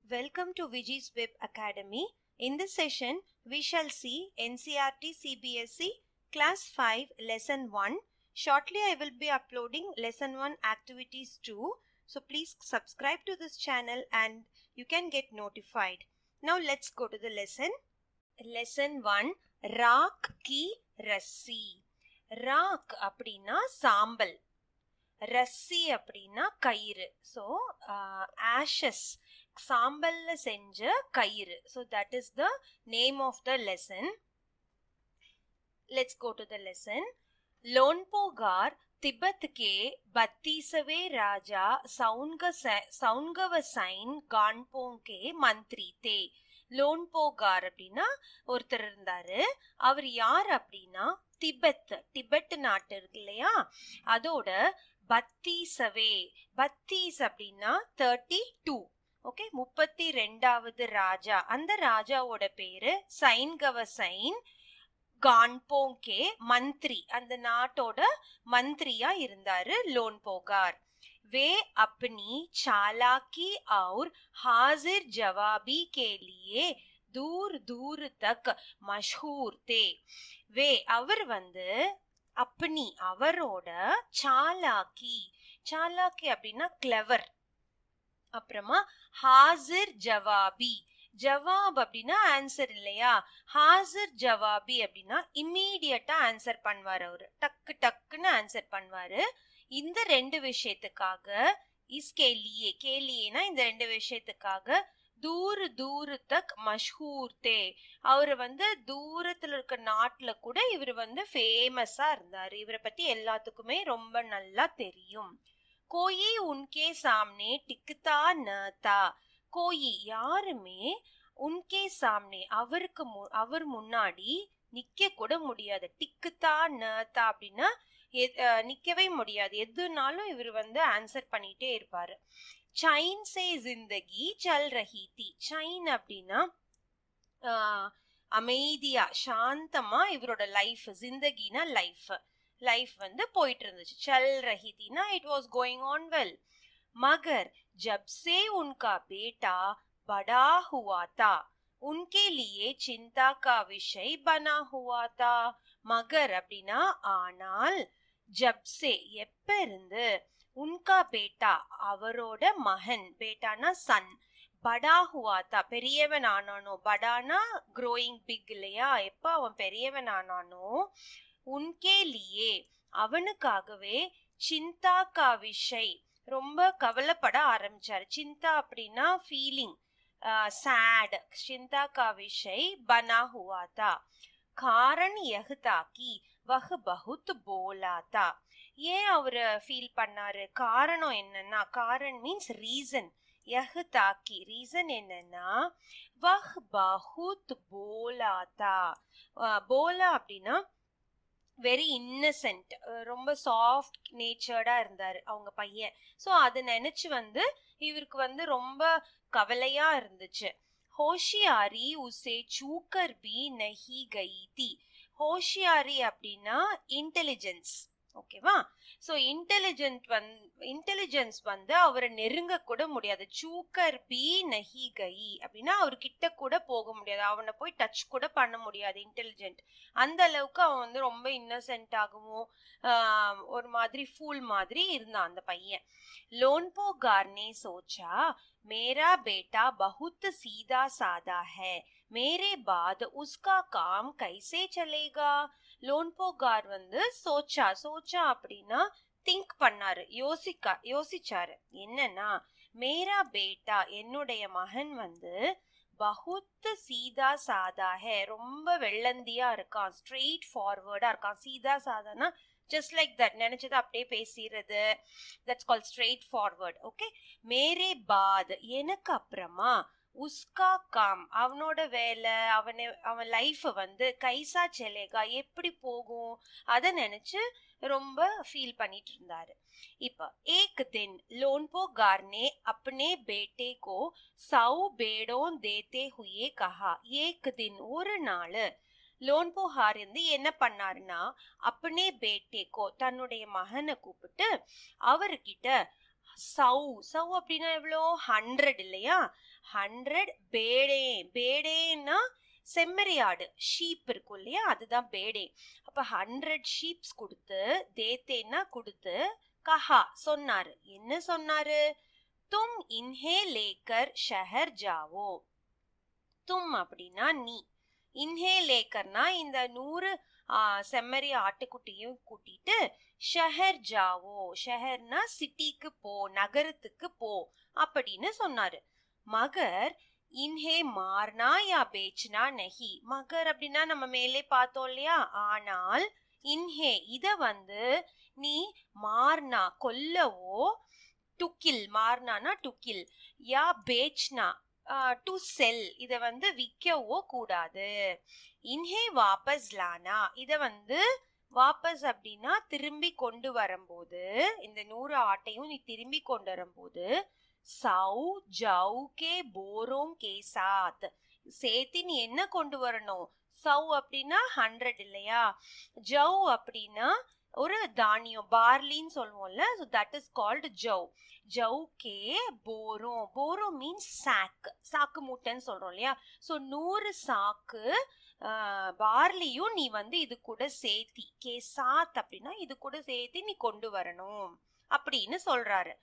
Welcome to Viji's Web Academy. In this session, we shall see NCERT CBSE Class 5 Lesson 1. Shortly, I will be uploading Lesson 1 Activities 2. So please subscribe to this channel and you can get notified. Now let's go to the lesson. Lesson 1. Raak ki rassi. Raak அப்படினா சாம்பல், Rassie அப்படின்னா கயிறு. So Ashes சாம்பல்ல செஞ்ச கயிறு. So that is the name of the lesson. Let's go to the lesson. लोनपोगार तिब्बत के 32वें राजा சவுன்கவசைன் கான்போங் கே மந்திரி தே. லோன்போகார் அப்படின்னா ஒருத்தர் இருந்தாரு. அவர் யார் அப்படின்னா திபெத் நாட்டு இருக்கு இல்லையா, அதோட 32 அப்படின்னா 32. ஓகே, 32வது ராஜா. அந்த ராஜாவோட பேரு சைன்கவசைன் கான்போங் கே மந்திரி, அந்த நாட்டோட மந்திரியா இருந்தாரு लोनपोगार. वे अपनी चालाकी और हाजिर जवाबी के लिए दूर दूर तक मशहूर थे. वे அவர் வந்து अपनी அவரோட चालाकी அப்படின்னா கிளவர், அப்புறமா ஹாசிர் ஜவாபி, ஜவாப் அப்படின்னா ஆன்சர் இல்லையா, ஹாசிர் ஜவாபி அப்படின்னா இம்மீடியட்டா ஆன்சர் பண்ணுவாரு. அவரு டக்கு டக்குன்னு ஆன்சர் பண்ணுவாரு. இந்த ரெண்டு விஷயத்துக்காக கேலியேனா இந்த ரெண்டு விஷயத்துக்காக தூர் தூர் தக் மஷ்ஹூர் தே, அவரு வந்து தூரத்துல இருக்க நாட்டுல கூட இவர் வந்து ஃபேமஸா இருந்தாரு. இவரை பத்தி எல்லாத்துக்குமே ரொம்ப நல்லா தெரியும். கோயி உன்கே சாம்னே டிக்குதா நதா. கோயி யாருமே உன்கே சாம்னே அவர் முன்னாடி நிக்க கூட முடியாது. டிக்குதா நதா அப்படின்னா நிக்கவே முடியாது. எதுனாலும் இவர் வந்து ஆன்சர் பண்ணிட்டே இருப்பாரு. சைன் சே ஜிந்தகி சல் ரஹி தி. சைன் அப்படின்னா அமைதியா சாந்தமா இவரோட லைஃப், ஜிந்தகினா லைஃப் வந்து போயிட்டு இருந்துச்சு. சல் ரஹி தினா it was going on well. மகர் ஜப் சே உன்கா பேட்டா படா हुआ था उनके लिए चिंता का विषय बना हुआ था. மகர் அப்படின்னா ஆனால், ஜப்சே எப்ப இருந்து, உன்கா பேட்டா அவரோட மகன், பேட்டானா சன், படா ஹுவாத்தா பெரியவன் ஆனானோ, படானா க்ரோயிங் பிக் இல்லையா, எப்ப அவன் பெரியவன் ஆனானோ, உன்கே லியே அவனுக்காகவே, சிந்தா கா விஷய் ரொம்ப கவலைப்பட ஆரம்பிச்சாரு. சிந்தா அப்படின்னா ஃபீலிங், sad. चिंता का विषय बना हुआ था. कारण यह था कि वह बहुत बोला था. ஏன் அவரு ஃபீல் பண்ணாரு, காரணம் என்னன்னா, காரணம் மீன்ஸ் ரீசன். यह था कि ரீசன் என்னன்னா, वह बहुत बोला था. போலா அப்படின்னா வெரி இன்னசென்ட், ரொம்ப சாஃப்ட் நேச்சர்டா இருந்தாரு அவங்க பையன். ஸோ அதை நினைச்சு வந்து இவருக்கு வந்து ரொம்ப கவலையா இருந்துச்சு. ஹோஷியாரி உசே சூக்கர் பி நஹி கயி தி. ஹோஷியாரி அப்படின்னா இன்டெலிஜென்ஸ், ஓகேவா. ஸோ இன்டெலிஜென்ஸ் வந்து அவரை நெருங்க கூட முடியாது. சூக்கர் பி நஹி கயி அப்படின்னா அவர்கிட்ட கூட போக முடியாது, அவனை போய் டச் கூட பண்ண முடியாது. இன்டெலிஜென்ட் அந்த அளவுக்கு அவன் வந்து ரொம்ப இன்னசென்ட்டாகவும் ஒரு மாதிரி ஃபூல் மாதிரி இருந்தான் அந்த பையன். लोनपोगार ने सोचा मेरा बेटा बहुत सीधा साधा है, मेरे बाद उसका काम कैसे चलेगा. लोनपोगार வந்து சோச்சா அப்படின்னா திங்க் பண்ணாரு, யோசிச்சாரு. என்னன்னா, மேரா பேட்டா என்னுடைய மகன் வந்து பகுத் சீதா சாதா ஹே ரொம்ப வெள்ளந்தியா இருக்கான், ஸ்ட்ரெயிட் ஃபார்வர்டா இருக்கான். சீதா சாதானா just like that, நினைச்சது அப்படியே பேசிடுறது, that's called straight forward. Okay, மேரே பாத் எனக்கு அப்புறமா, உஸ்கா காம் அவனோட வேலை, அவன் லைஃப் வந்து கைசா செலேகா எப்படி போகும் அதை நினைச்சு ரொம்ப ஃபீல் பண்ணிட்டு இருந்தாரு. இப்ப ஏக் தின் लोनपोगार ने अपने बेटे को 100 बेड़ों देते हुए कहा. ஏக் தின் ஒரு நாள் लोनपोगार வந்து என்ன பண்ணாருன்னா, अपने बेटे को தன்னுடைய மகனை கூப்பிட்டு அவர்கிட்ட சௌ அப்படின்னா எவ்வளோ 100 இல்லையா, 100 பேடே. பேடேன்னா செம்மறி ஆடு, ஷீப் இருக்கும் இல்லையா, அதுதான் பேடே. அப்ப 100 ஷீப்ஸ் கொடுத்து, தேத்தேன்னா கொடுத்து, கஹா சொன்னாரு. என்ன சொன்னாரு? தும் இன்ஹே லேக்கர் ஷஹர் ஜாவோ. தும் அப்படின்னா நீ, இன்ஹே லேக்கர்னா இந்த 100 செம்மறி ஆட்டுக்குட்டியும் கூட்டிட்டு ஷஹர் ஜாவோ, ஷஹர்னா சிட்டிக்கு போ, நகரத்துக்கு போ அப்படின்னு சொன்னாரு. மகர் இன்ஹே மார்னா யா பேச்னா நஹி. மகர் அப்படின்னா நம்ம மேலே பார்த்தோம் இல்லையா, ஆனால் இன்ஹே இத வந்து நீ மார்னா கொல்லவோ, டுக்கில் மார்னானா டுக்கில், யா பேச்னா டு செல் இத வந்து விற்கவோ கூடாது. இன்ஹே வாபஸ் லானா இத வந்து வாபஸ் அப்படின்னா திரும்பி கொண்டு வரும்போது, இந்த 100 ஆட்டையும் நீ திரும்பி கொண்டு வரும்போது, சௌ ஜௌ கே போரோம் கே சாத் சேர்த்து நீ என்ன கொண்டு வரணும்? சௌ அப்படின்னா 100 இல்லையா, ஜௌ அப்படின்னா ஒரு தானியம், பார்லின்னு சொல்லுவோம்ல, so that is called ஜௌ. ஜௌ கே போரோம், போரோம் மீன்ஸ் சாக்கு, சாக்கு மூட்டைன்னு சொல்றோம் இல்லையா. ஸோ 100 சாக்கு பார்லியும் நீ வந்து இது கூட சேர்த்தி, கே சாத் அப்படின்னா இது கூட சேர்த்து நீ கொண்டு வரணும் அப்படின்னு சொல்றாரு.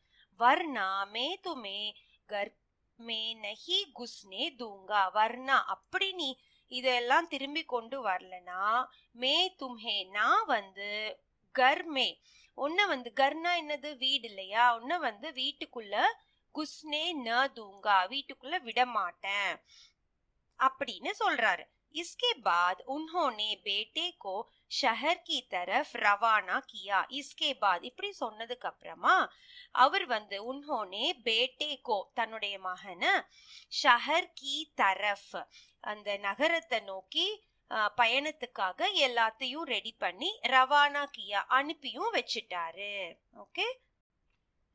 வர்ணா மே துமே கர் மே நஹி குஸ்னே தூங்கா. வர்ணா அப்படி நீ இதெல்லாம் திரும்பி கொண்டு வரலனா, மே தும்ஹே நான் வந்து கர்மே உன்னை வந்து, கர்னா என்னது வீடு இல்லையா, உன்னை வந்து வீட்டுக்குள்ள, குஸ்னே ந தூங்கா வீட்டுக்குள்ள விட மாட்டேன் அப்படின்னு சொல்றாரு. इसके बाद उन्होंने बेटे को शहर की तरफ रवाना किया. इसके बाद இப்படி சொன்னதுக்கு அப்புறமா அவர் வந்து உன்ஹோனே பேட்டே கோ தன்னுடைய மகனை ஷஹர் கி தரஃப் அந்த நகரத்தை நோக்கி பயணத்துக்காக எல்லாத்தையும் ரெடி பண்ணி ரவானா கியா அனுப்பியும் வச்சிட்டாரு. ஓகே,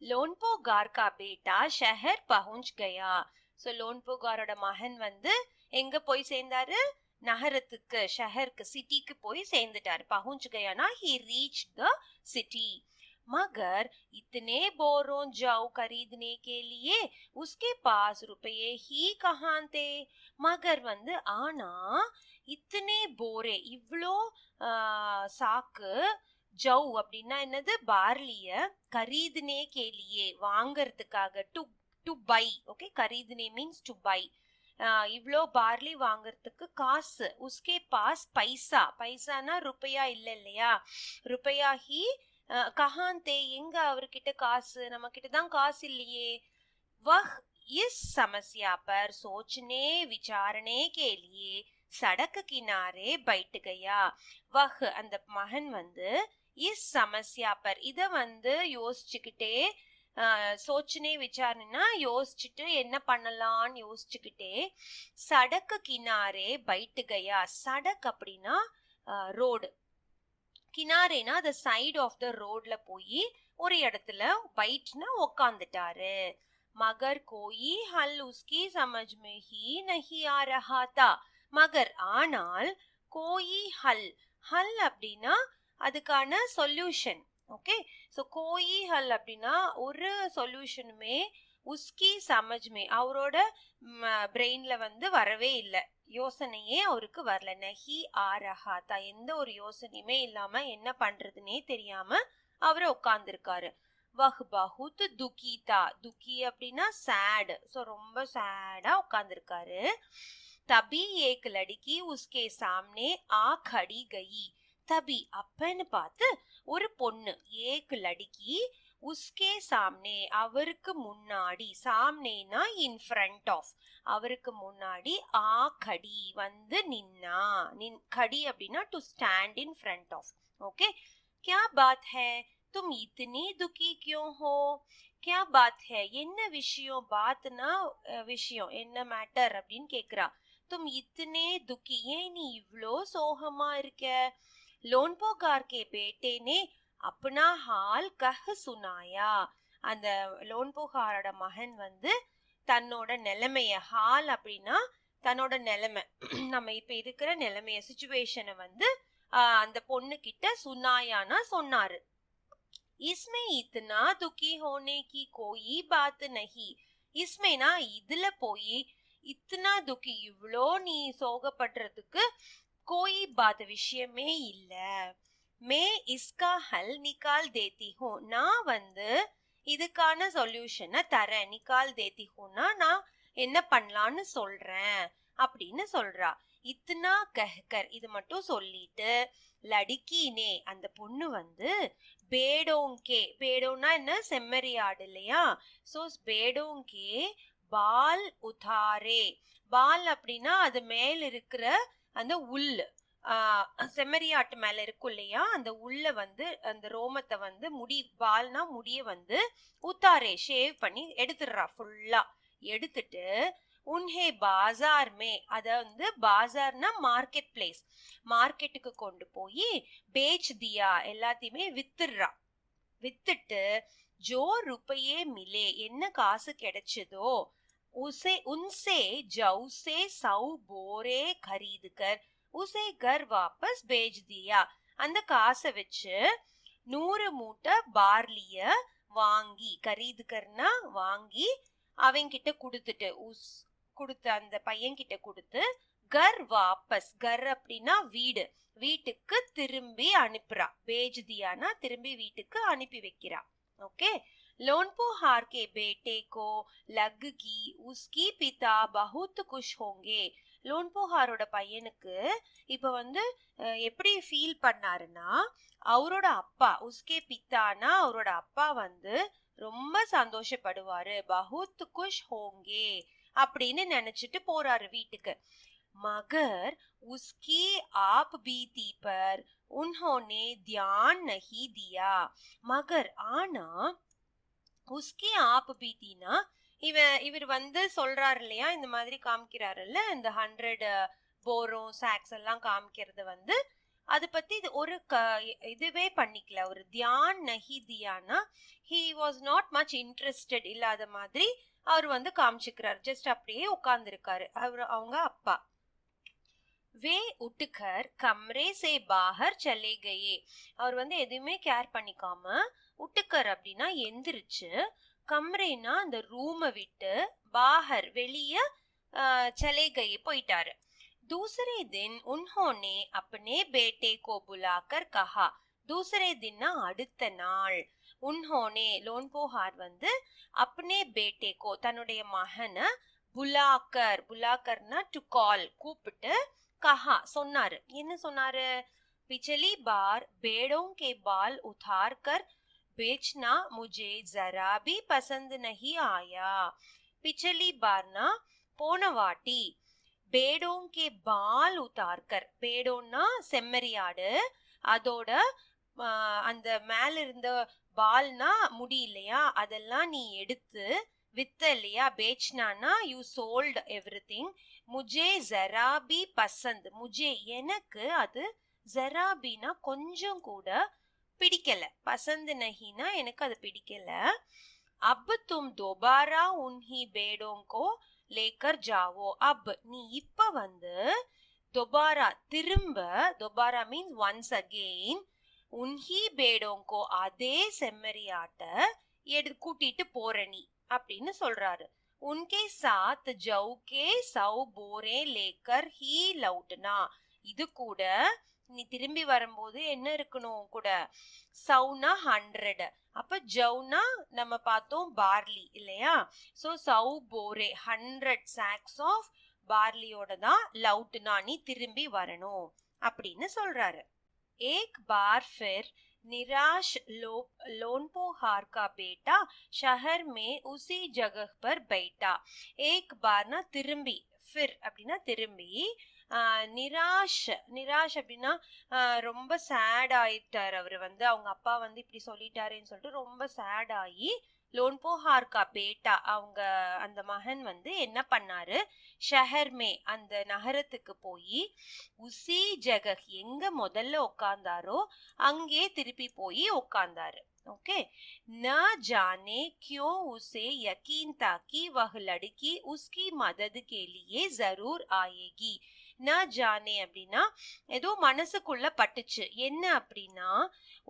லோன்போகார் கா பேட்டா ஷஹர் பहुंच गया. சோ லோன்போகாரோட மகன் வந்து எங்க போய் சேர்ந்தாரு? நகரத்துக்கு, ஷஹருக்கு, சிட்டிக்கு போய் சேர்ந்துட்டாரு. பहुंच गया ना, he reached the city. मगर इतने बोरों जाओ खरीदने के लिए उसके पास रुपये ही कहाँ थे. மகர் வந்து ஆனா இத்தனை போரே இவ்ளோ சாக்கு, ஜவ் அப்படின்னா என்னது, பார்லிய, கரீதுனே கேலியே வாங்கறதுக்காக, டு பை. ஓகே, கரீதுனே மீன்ஸ் டு பை. இவ்ளோ பார்லி வாங்கறதுக்கு காசு, உஸ்கே பாஸ் பைசா, பைசானா ருப்பையா இல்ல இல்லையா, ருப்பையா ஹி கஹாந்தே எங்க அவர்கிட்ட காசு, நம்ம கிட்ட தான் காசு இல்லையே. வஹ் இஸ் சமஸ்யா பர் சோச்சனே விசாரணே के लिए सड़क किनारे बैठ गया. வஹ் அந்த மகன் வந்து இஸ் சமஸ்யா பர் இத வந்து யோசிச்சுக்கிட்டே, சோச்சனே விசாரணைனா யோசிச்சுட்டு என்ன பண்ணலான்னு யோசிச்சுக்கிட்டே, சடக்கு கினாரே பைட்டு கயா. சடக் அப்படின்னா ரோடு, கினாரேனா த சைட் ஆஃப் த ரோட்ல போய் ஒரு இடத்துல பைட்னா உக்காந்துட்டாரு. மகர் கோயி ஹல் உஸ்கி சமஜ் மே ஹி நஹி ஆ ரஹா தா. மகர் ஆனால், கோயி ஹல், ஹல் அப்படின்னா அதுக்கான சொல்யூஷன். ஓகே, சோ கோயி ஹல் அப்படின்னா ஒரு சொல்யூஷனுமே உஸ்கி சமஜ்மே அவரோட பிரெயின்ல வந்து வரவே இல்லை, யோசனையே அவருக்கு வரல. நஹி ஆ ரஹா தா எந்த ஒரு யோசனையுமே இல்லாம என்ன பண்றதுன்னே தெரியாம அவரு உட்கார்ந்துருக்காரு. வஹ் பஹுத் துக்கி தா. துக்கி அப்படின்னா சேட், சோ ரொம்ப சேடா உட்கார்ந்துருக்காரு. தபி ஏக் லடுக்கி உஸ்கே சாம்னே ஆ खड़ी गई. தபி அப்பன்னு பார்த்து ஒரு பொண்ணு, ஏக் லடுக்கி உஸ்கே சாம்னே அவருக்கு முன்னாடி, சாம்னேனா இன் ஃப்ரண்ட் ஆஃப், அவருக்கு முன்னாடி, ஆ கடி வந்து நின்னா, கடி அப்படின்னா to stand in front of. Okay, क्या बात है तुम इतनी दुखी क्यों हो. क्या बात है என்ன விஷயம், பாத்னா விஷயம், என்ன மேட்டர் அப்படின்னு கேக்குறா. तुम इतने दुखी ஏன் நீ இவ்ளோ சோகமா இருக்க. लोनपोगार के बेटे ने अपना हाल कह सुनाया. அந்த லோன்போகாரோட மகன் வந்து தன்னோட நிலைமைய, ஹால் அப்படின்னா தன்னோட நிலைமை, நம்ம இப்ப இருக்கிற நிலைமைய, சிச்சுவேஷனை வந்து அந்த பொண்ணு கிட்ட சுனாயானா சொன்னாரு. इसमें इतना दुखी होने की कोई बात नहीं. இஸ்மேனா இதுல போய் இத்தனா துக்கி இவ்ளோ நீ சோகப்படுறதுக்கு கோயி பாத் விஷயமே இல்ல. மே இஸ்கா ஹல் நிகால் தேத்தி ஹூ, நான் வந்து இதுக்கான சொல்யூஷனை தரேன். நிகால் தேத்தி ஹூனா நான் என்ன பண்ணலான்னு சொல்றேன் அப்படின்னு சொல்றா. இத்தனா கஹ்கர் இது மட்டும் சொல்லிட்டு லடிக்கினே அந்த பொண்ணு வந்து பேடோங்கே, பேடோன்னா என்ன செம்மறியாடு இல்லையா, சோ பேடோங்கே பால் உதாரே, பால் அப்படின்னா அது மேல இருக்கிற அந்த உல்லு, செம்மறியாட்டு மேல இருக்கும் இல்லையா அந்த உள்ள வந்து அந்த ரோமத்தை வந்து முடி, பால்னா முடிய வந்து உத்தாரே ஷேவ் பண்ணி எடுத்துடுறா. ஃபுல்லா எடுத்துட்டு உன்ஹே பாசார் மே, அத வந்து பாசார்னா மார்க்கெட் பிளேஸ், மார்க்கெட்டுக்கு கொண்டு போய் பேச் தியா எல்லாத்தையுமே வித்துடுறா. வித்துட்டு ஜோ ருப்பையே மிலே என்ன காசு கிடைச்சதோ உசே உன்சே ஜவுசே சௌ போரே खरीदकर உசே घर वापस भेज दिया, அந்த காசை வச்சு 100 மூட்டை பார்லிய வாங்கி, கரீதுக்கர்னா வாங்கி அவங்கிட்ட கொடுத்துட்டு, கொடுத்த அந்த பையன் கிட்ட கொடுத்து கர் வாபஸ், கர் அப்படின்னா வீடு, வீட்டுக்கு திரும்பி அனுப்புறா. பேஜ் தியானா திரும்பி வீட்டுக்கு அனுப்பி வைக்கிறா. ஓகே. लोनपोहार के बेटे को लग की उसकी पिता बहुत खुश होंगे. லோன்போஹாரோட பையனுக்கு இப்ப வந்து எப்படி ஃபீல் பண்ணாருன்னா, அவரோட அப்பா உஸ்கே பித்தானா அவரோட அப்பா வந்து ரொம்ப சந்தோஷப்படுவாரு. பஹுத் குஷ் ஹோங்கே அப்படின்னு நினைச்சிட்டு போறாரு வீட்டுக்கு. மகர் உஸ்கி ஆப் பீதி பர் உன்ஹோனே தியான் நஹி தியா. மகர் ஆனா உஸ்கி ஆப் பீத்தினா இவர் வந்து சொல்றாரு இல்லையா, இந்த மாதிரி காமிக்கிறாருல்ல, இந்த 100 போரோம் சாக்ஸ் எல்லாம் காமிக்கிறது வந்து அது பத்தி ஒரு இதுவே பண்ணிக்கல. ஒரு தியான் நஹி தியானா he was not much interested இல்லாத மாதிரி அவர் வந்து காமிச்சுக்கிறாரு. ஜஸ்ட் அப்படியே உட்கார்ந்துருக்காரு அவங்க அப்பா. வே உட்டுக்கர் கம்ரே சே பாஹர் சலே கயே, அவர் வந்து எதுவுமே கேர் பண்ணிக்காம உட்டுக்கர் அப்படின்னா எந்திரிச்சு, கம்ரேனா அந்த ரூமை விட்டு, பாஹர் வெளிய சலே கயே போயிட்டாரு. दूसरे दिन उन्होंने अपने बेटे को बुलाकर कहा, दूसरे दिन அடுத்த நாள், उन्होंने லோன்போஹார் வந்து अपने बेटे को தன்னுடைய மகனை புலாக்கர், புலாக்கர்னா டு கால் கூப்பிட்டு, கஹா சொன்னாரு. என்ன சொன்னாரு? पिछली बार बेड़ों के बाल उतार कर बेचना मुझे जरा भी पसंद नहीं आया. पिछली बार ना போன வாட்டி, பேடோங் கே பால் உத்தார்கர், பேடோன்னா செம்மறியாடு, அதோட அந்த மேல இருந்த பால்னா முடி இல்லையா, அதெல்லாம் நீ எடுத்து வித்த இல்லையா, பேச்னானா யூ சோல்ட் எவ்ரிதிங். முஜே ஜராபி பசந்த், முஜே எனக்கு அது, ஜராபினா கொஞ்சம் கூட பிடிக்கல, பசந்த் நஹினா எனக்கு அது பிடிக்கல. அப் தும் दोबारा उन्हीं बेड़ों को लेकर जाओ, अब நீ இப்ப வந்து दोबारा திரும்ப, दोबारा மீன்ஸ் ஒன்ஸ் அகெயின், உன்ஹி பேடோங்கோ அதே செம்மறியாட்ட கூட்டிட்டு போற நீ அப்படின்னு சொல்றாரு. உன்கே சாத் ஜவுகே சௌ போரே லேக்கர் ஹீ லவுட்னா, இது கூட நீ திரும்பி வரும்போது என்ன இருக்கணும் கூட, சவுனா 100, அப்ப ஜவுனா நம்ம பார்த்தோம் பார்லி இல்லையா, சோ சௌ போரே 100 சாக்ஸ் ஆஃப் பார்லியோட தான் லவுட்னா நீ திரும்பி வரணும் அப்படின்னு சொல்றாரு. एक बार फिर निराश लोनपोहार का बेटा शहर में उसी जगह पर बैठा. एक बार ना திரும்பி, फिर அப்படின்னா திரும்பி, நிராஷ், நிராஷ் அப்படின்னா ரொம்ப சேட் ஆயிட்டார் அவர் வந்து, அவங்க அப்பா வந்து இப்படி சொல்லிட்டாருன்னு சொல்லிட்டு ரொம்ப சேட் ஆகி, லோன்போஹார் கா பேட்டா அவங்க அந்த மகன் வந்து என்ன பண்ணாரு, ஷஹர்மே அந்த நகரத்துக்கு போய், உசி ஜகஹ் எங்க முதல்ல உட்கார்ந்தாரோ அங்கே திருப்பி போய் உட்கார்ந்தாரு. ओके न जाने क्यों उसे यकीन था कि वह लड़की उसकी मदद के लिए जरूर आएगी. न जाने அப்படின்னா ஏதோ மனசுக்குள்ள பட்டுச்சு. என்ன அப்படின்னா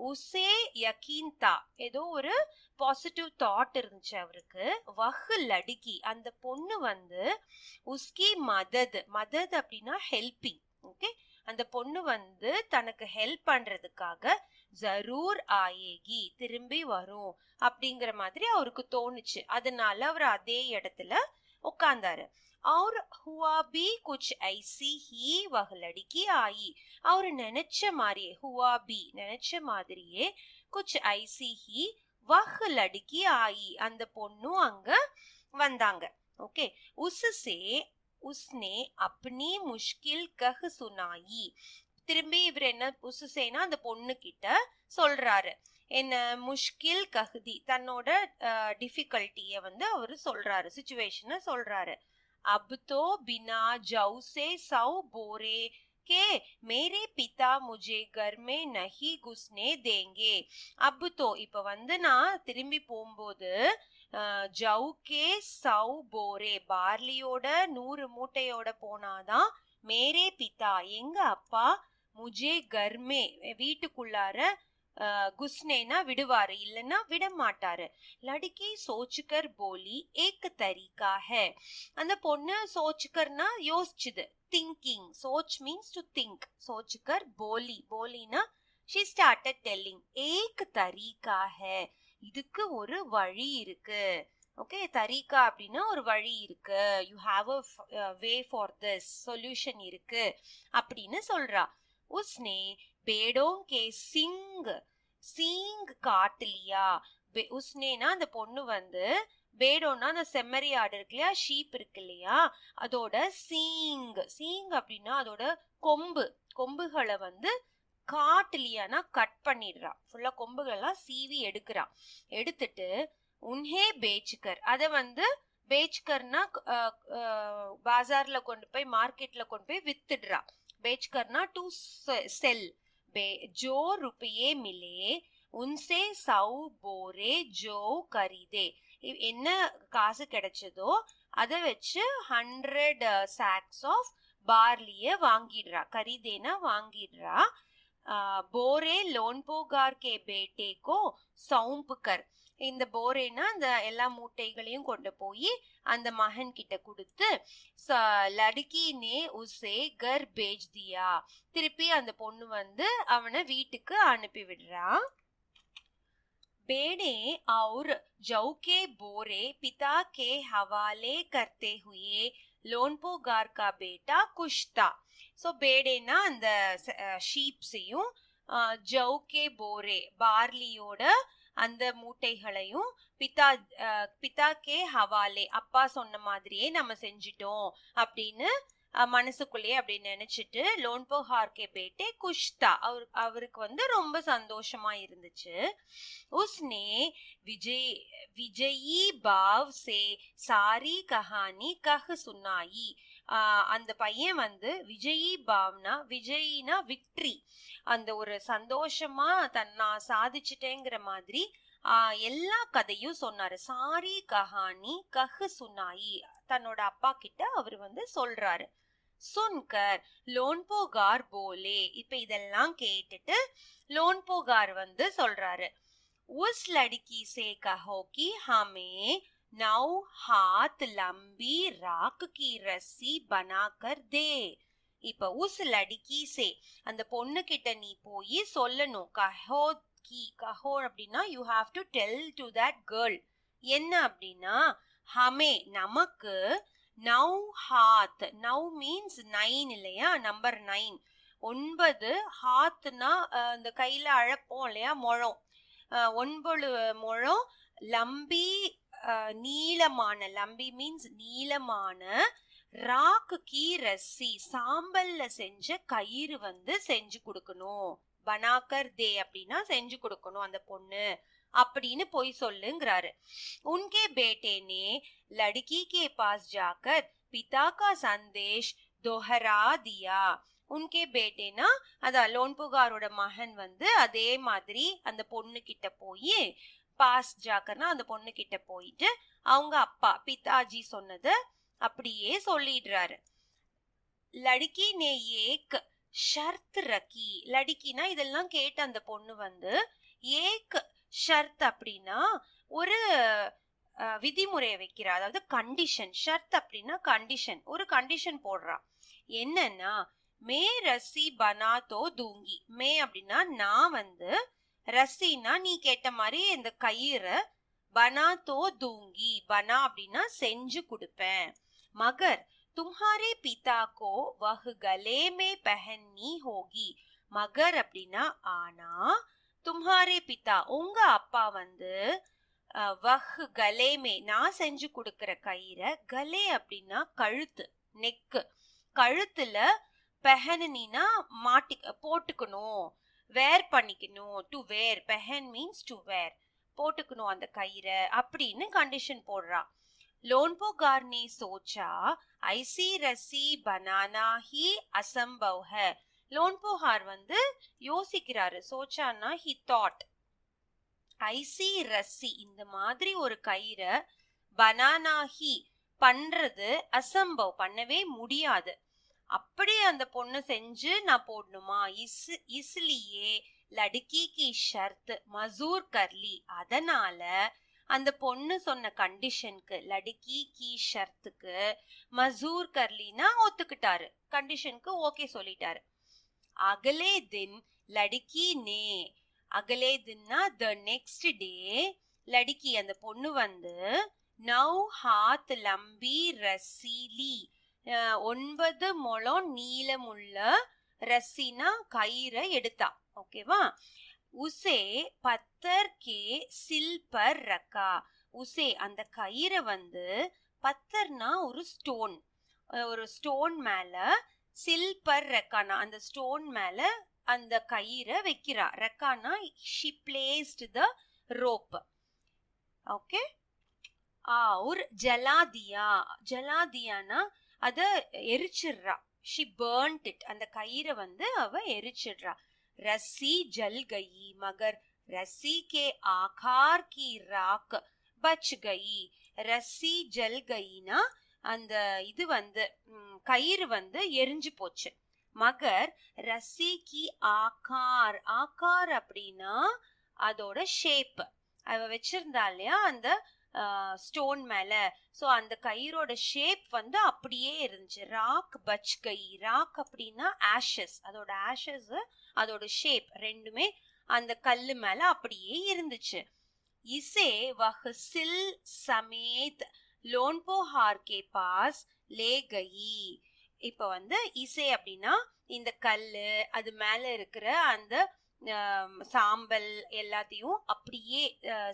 உசே யகீன் தா, ஏதோ ஒரு பாசிட்டிவ் தாட் இருந்துச்சு அவருக்கு. வஹ் லடுக்கி, அந்த பொண்ணு வந்து உஸ்கி மதத், மதத் அப்படின்னா ஹெல்பிங். ஓகே, அந்த பொண்ணு வந்து தனக்கு ஹெல்ப் பண்றதுக்காக ஜரூர் ஆயேகி, திரும்பி வரும் அப்படிங்கிற மாதிரி அவருக்கு தோணுச்சு. அதனால அவர் அதே இடத்துல உட்கார்ந்தாரு. और हुआ भी कुछ ऐसी ही वह लड़की आई. அவர் நினைச்ச மாதிரியே, हुआ भी நினைச்ச மாதிரியே, कुछ ऐसी ही वह लड़की आई, அந்த பொண்ணும் அங்க வந்தாங்க. ஓகே, उससे उसने अपनी मुश्किल कह सुनाई. திரும்பி இவர் என்ன உசுசேனா அந்த பொண்ணு கிட்ட சொல்றாரு. என்ன முஷ்கில் கஹ்தி, தன்னோட டிஃபிகல்ட்டிய வந்து அவரு சொல்றாரு, சிச்சுவேஷனை சொல்றாரு. अब तो बिना जौ से 100 बोरे के मेरे पिता मुझे घर में नहीं घुसने देंगे. अब तो இப்ப வந்து நான் திரும்பி போகும்போது ஜவுக்கே 100 போரே, பார்லியோட 100 மூட்டையோட போனாதான் மேரே பிதா, எங்க அப்பா, முஜே கர்மே வீட்டுக்குள்ளார குஸ்னேனா விடுவாரு, இல்லைன்னா விட மாட்டாரு. லடுக்கி சோச்சுக்கர் போலி ஏக் தரீகா ஹே. அந்த பொண்ணு சோச்சுக்கர்னா யோசிச்சுது, திங்கிங். சோச் மீன்ஸ் டு திங்க். சோச்சுக்கர் போலி, போலினா she started telling. ஏக் தரீகா ஹே, இதுக்கு ஒரு வழி இருக்கு. ஓகே, தரீகா அப்படின்னா ஒரு வழி இருக்கு. You have a way for this, solution இருக்கு அப்படின்னு சொல்றா. उसने पेड़ों के सिंग काट लिया. उसनेனா அந்த பொண்ணு வந்து, பேடோன்னா அந்த செம்மறி ஆடு இருக்கு இல்லையா, ஷீப் இருக்கு இல்லையா, அதோட சீங் அப்படின்னா அதோட கொம்புகளை வந்து காட்டுலியானா கட் பண்ணிடுறா. ஃபுல்லா கொம்புகள்லாம் சீவி எடுக்கிறா. எடுத்துட்டு உன்ஹே பேச்சுக்கர், அதை வந்து பேச்சுக்கர்னா பாசார்ல கொண்டு போய், மார்க்கெட்ல கொண்டு போய் வித்துடுறா. बेच करना टू सेल. जो रुपये मिले उनसे 100 बोरे जो खरीदे. என்ன காசு கிடைச்சதோ அதை வச்சு 100 sacks ஆஃப் பார்லிய வாங்கிடுறா. கரீதேனா வாங்கிடுறா. போரே லோன்போகார் கே பேட்டே கோ சௌம்ப் கர். இந்த போரேனா அந்த எல்லா மூட்டைகளையும் கொண்டு போய் அந்த மகன் கிட்ட கொடுத்து, லடுக்கி நே உசே கர் பேஜ் தியா, திருப்பி அந்த பொண்ணு வந்து அவனை வீட்டுக்கு அனுப்பி விடுறா. बेड़े और जौ के बोरे पिता के हवाले करते हुए लोनपोगार का बेटा खुश था. सो बेड़ेना அந்த ஷீப்ஸையும் ஜௌ கே போரே பார்லியோட அந்த மூட்டைகளையும் பிதா கே ஹவாலே, அப்பா சொன்ன மாதிரியே நம்ம செஞ்சிட்டோம் அப்படின்னு மனசுக்குள்ளேயே அப்படி நினைச்சிட்டு, லோன்போகார் கே பேட்டே குஷ்தா, அவருக்கு வந்து ரொம்ப சந்தோஷமா இருந்துச்சு. உஸ்னே விஜயி பாவ் சே சாரி கஹானி கஹ் சுனாயி. அந்த பையன் வந்து விஜயி பாவ்னா, விஜயினா விக்ட்ரி, அந்த ஒரு சந்தோஷமா நான் சாதிச்சுட்டேங்கிற மாதிரி எல்லா கதையும் சொன்னாரு. சாரி கஹானி கஹ் சுனாயி, தன்னோட அப்பா கிட்ட அவர் வந்து சொல்றாரு. சுன்கர் லோன்போகார் போலே, இப்ப இதெல்லாம் கேட்டுட்டு லோன்போகார் வந்து சொல்றாரு. உஸ் லடுக்கி சே கஹோ கி ஹமே 9 हाथ लंबी राख की रस्सी बनाकर दे. இப்ப உஸ் லடுக்கி சே, அந்த பொண்ணு கிட்ட நீ போய் சொல்லணும். கஹோ கி, கஹோ அப்படின்னா you have to tell to that girl. என்ன அப்படின்னா ஹமே, நமக்கு, 9 हाथ, 9 மீன்ஸ் 9 இல்லையா, நம்பர் 9. 9 ஹாத்னா இந்த கையில அழப்போம் இல்லையா, முழம். 9 முழம். லம்பி நீளமான, லம்பி மீன்ஸ் நீளமான, ராக்கு கீ ரஸ்ஸி, சாம்பல்ல செஞ்ச கயிறு வந்து செஞ்சு கொடுக்கணும். பனாக்கர் தே அப்படின்னா செஞ்சு கொடுக்கணும் அந்த பொண்ணு அப்படின்னு போய் சொல்லுங்கிறாரு. உன்கே பேட்டே நே லடுக்கி கே பாஸ் ஜாக்கர் பிதா கா சந்தேஷ் दोहरा दिया. உன்கே பேட்டேனா அதான் லோன்புகாரோட மகன் வந்து அதே மாதிரி அந்த பொண்ணு கிட்ட போய் பாஸ் ஜாக்கர்னா அந்த பொண்ணு கிட்ட போயிட்டு அவங்க அப்பா பிதாஜி சொன்னது அப்படியே சொல்லிடுறாரு. லடுக்கி நே ஏக் ஷர்த் ரக்கி. லடுக்கினா இதெல்லாம் கேட்ட அந்த பொண்ணு வந்து ஏக் ஷர்த் அப்படின்னா ஒரு விதிமுறையை வைக்கிறா, அதாவது கண்டிஷன். ஷர்த் அப்படின்னா கண்டிஷன், ஒரு கண்டிஷன் போடுறா. என்னன்னா மே ரசி பனா தோ தூங்கி. மே அப்படின்னா நான் வந்து, ரசினா நீ கேட்ட மாதிரி இந்த கயிறு, பனா தோ தூங்கி, பனா அப்படின்னா செஞ்சு கொடுப்பேன். மகர் தும்ஹாரே பிதா கோ வஹ் கலே மே பஹன்னி ஹோகி. மகர் அப்படின்னா ஆனா, தும்ஹாரே பிதா உங்க அப்பா வந்து, வஹ் கலே மே நான் செஞ்சு கொடுக்கிற கயிறை, கலே அப்படின்னா கழுத்து, நெக்கு, கழுத்துல, பெஹனினா மாட்டி போட்டுக்கணும், வேர் பண்ணிக்கணும். டு வேர், பெஹன் மீன்ஸ் டு வேர், போட்டுக்கணும் அந்த கயிறை அப்படின்னு கண்டிஷன் போடுறா. लोनपोगार ने सोचा ऐसी रस्सी बनाना ही असंभव है. லோன்போகார் வந்து யோசிக்கிறாரு, சோச்சானா he thought, ஐசி ரஸ்ஸி இந்த மாதிரி ஒரு கயிறை, பனானாஹி பண்றது, அசம்பவ் பண்ணவே முடியாது. அப்படி அந்த பொண்ணு செஞ்சு நான் போடணுமா? இஸ்லியே லடுக்கி கி ஷர்த் மசூர் கர்லி. அதனால அந்த பொண்ணு சொன்ன கண்டிஷனுக்கு, லடுக்கி கி ஷர்த்துக்கு மசூர் கர்லினா ஒத்துக்கிட்டாரு, கண்டிஷனுக்கு ஓகே சொல்லிட்டாரு. அகலே தின் லடுக்கி நே, அகலே தின்னா த நெக்ஸ்ட் டே, லடுக்கி அந்த பொண்ணு வந்து நவ் ஹாத் லம்பி ரசீலி, 9 முழம் நீளமுள்ள ரசினா கயிறை எடுத்தா. ஓகேவா? உசே பத்தர் கே சில் பர் ரக்கா. உசே அந்த கயிறை வந்து, பத்தர்னா ஒரு ஸ்டோன், ஒரு ஸ்டோன் மேல, சில் பர் ரக்கானா அந்த ஸ்டோன் மேல அந்த கயிறை வைக்கிறா. ரக்கானா she placed the rope. Okay. और जला दिया, जला दियाना அத எரிச்சிடுறா. she burnt it, அந்த கயிறை வந்து அவ எரிச்சிடுறா. रस्सी जल गई मगर रस्सी के आकार की राख बच गई. रस्सी जल गईना அந்த இது வந்து கயிறு வந்து எரிஞ்சு போச்சு. மகர் ரஸ்ஸி கி ஆகார், ஆகார் அப்படின்னா அதோட ஷேப், அவ வச்சிருந்தா இல்லையா அந்த ஸ்டோன் மேல, சோ அந்த கயிறோட ஷேப் வந்து அப்படியே இருந்துச்சு. ராக் பச் கை, ராக் அப்படின்னா ஆஷஸ், அதோட ஆஷஸ், அதோட ஷேப் ரெண்டுமே அந்த கல்லு மேல அப்படியே இருந்துச்சு. இசே வஹ் சில் சமேத் லோன்போஹார் கே பாஸ் லே கயி. இப்ப வந்து இசே அப்படின்னா இந்த கல்லு, அது மேல இருக்கிற அந்த சாம்பல் எல்லாத்தையும் அப்படியே,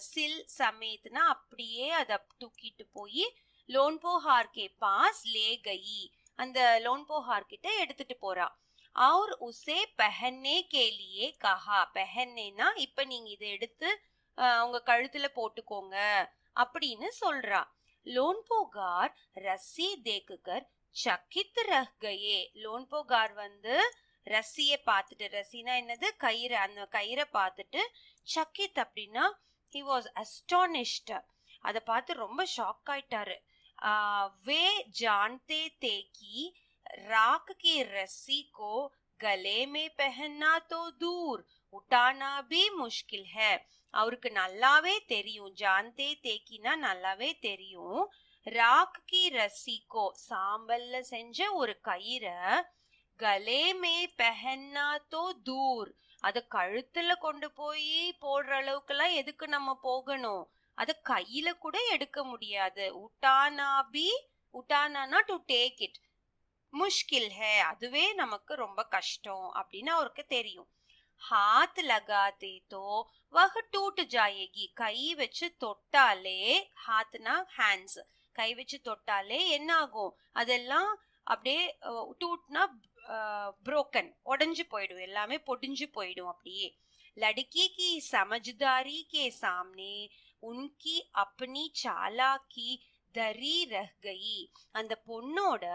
சில் சமேத்னா அப்படியே அதை தூக்கிட்டு போய் லோன்போஹார் கே பாஸ் லே கயி, அந்த லோன்போஹார் கிட்ட எடுத்துட்டு போறா. और उसे पहनने के लिए कहा. पहननेना இப்ப நீங்க இதை எடுத்து உங்க கழுத்துல போட்டுக்கோங்க அப்படின்னு சொல்றா. லோன்போகார் ரஸ்ஸி தேக்குகர் சக்கித் ரஹ் கயே. லோன்போகார் வந்து ரஸ்ஸியை பார்த்துட்டு, ரஸ்ஸினா என்னது கயிறு, அந்த கயிறை பார்த்துட்டு, சக்கித் அப்படின்னா he was astonished, அதை பார்த்து ரொம்ப ஷாக் ஆயிட்டாரு. வே ஜான்தே தேக்கி राख की रस्सी को गले में पहनना तो दूर उठाना भी मुश्किल है. அவருக்கு நல்லாவே தெரியும், ஜான்தே தேக்கினா நல்லாவே தெரியும், ராக் கி ரஸ்ஸிக்கோ சாம்பல்ல செஞ்ச ஒரு கயிறை, கலே மே பெஹன்னா தோ தூர் அத கழுத்துல கொண்டு போய் போடுற அளவுக்குலாம் எதுக்கு நம்ம போகணும், அத கையில கூட எடுக்க முடியாது. உட்டானா பி, உட்டானா டு டேக் இட், முஷ்கில் ஹே அதுவே நமக்கு ரொம்ப கஷ்டம் அப்படின்னு அவருக்கு தெரியும். ஹாத் லகாதே தோ வஹ் டூட் ஜாயேகி. கை வச்சு தொட்டாலே, ஹாத்னா ஹேண்ட்ஸ், கை வச்சு தொட்டாலே என்ன ஆகும், அதெல்லாம் அப்படியே, டூட்னா புரோக்கன், உடஞ்சு போயிடும், எல்லாமே பொடிஞ்சு போயிடும் அப்படியே. லடுக்கி கி சமஜ்தாரி கே சாம்னே உன்கி அப்னி சாலாக்கி தரி ரஹ் கயி. அந்த பொண்ணோட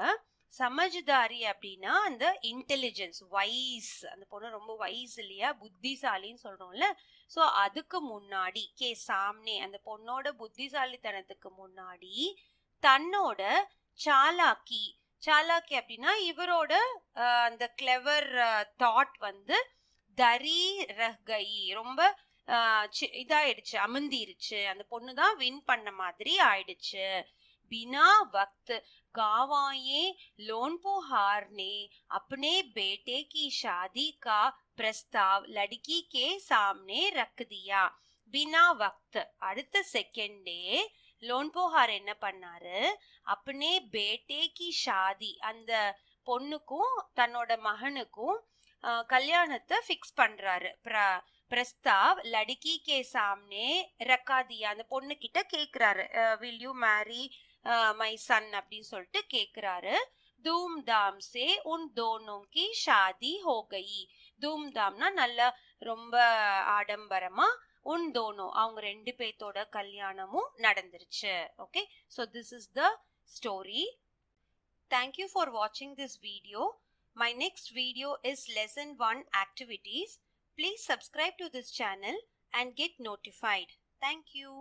சமஜ்தாரி அப்படின்னா அந்த இன்டெலிஜென்ஸ், வைஸ். அந்த பொண்ணு ரொம்ப வைஸ் இல்லையா, புத்திசாலின்னு சொல்றோம்ல. சோ அதுக்கு முன்னாடி கே சாம்னே, அந்த பொண்ணோட புத்திசாலித்தனத்துக்கு முன்னாடி தன்னோட சாலாக்கி, சாலாக்கி அப்படின்னா இவரோட அந்த கிளவர் தாட் வந்து தரி ரஹ்கை, ரொம்ப இதாயிடுச்சு, அமர்ந்திருச்சு. அந்த பொண்ணு தான் வின் பண்ண மாதிரி ஆயிடுச்சு. बिना वक्त गांवाये लोनपोहार ने अपने बेटे की शादी का प्रस्ताव लड़की के सामने रख दिया. बिना वक्त, அடுத்த செகண்டே லோன்போஹார் என்ன பண்ணாரு, अपने बेटे की शादी, அந்த பொண்ணுக்கும் தன்னோட மகனுக்கும் கல்யாணத்தை ஃபிக்ஸ் பண்றாரு. பிரஸ்தாவ் லடுக்கி கே சாம்னே ரக்கா தியா, அந்த பொண்ணு கிட்ட கேக்குறாரு, will you marry my son அப்படின்னு சொல்லிட்டு கேக்குறாரு. தூம் தாம் சே உன் தோனோं की शादी हो गई. தூம் தாம்னா நல்ல ரொம்ப ஆடம்பரமா, உன் தோனோ அவங்க ரெண்டு பேத்தோட கல்யாணமும் நடந்துருச்சு. Okay, so this is the story. Thank you for watching this video. My next video is lesson 1 activities. Please subscribe to this channel and get notified. Thank you.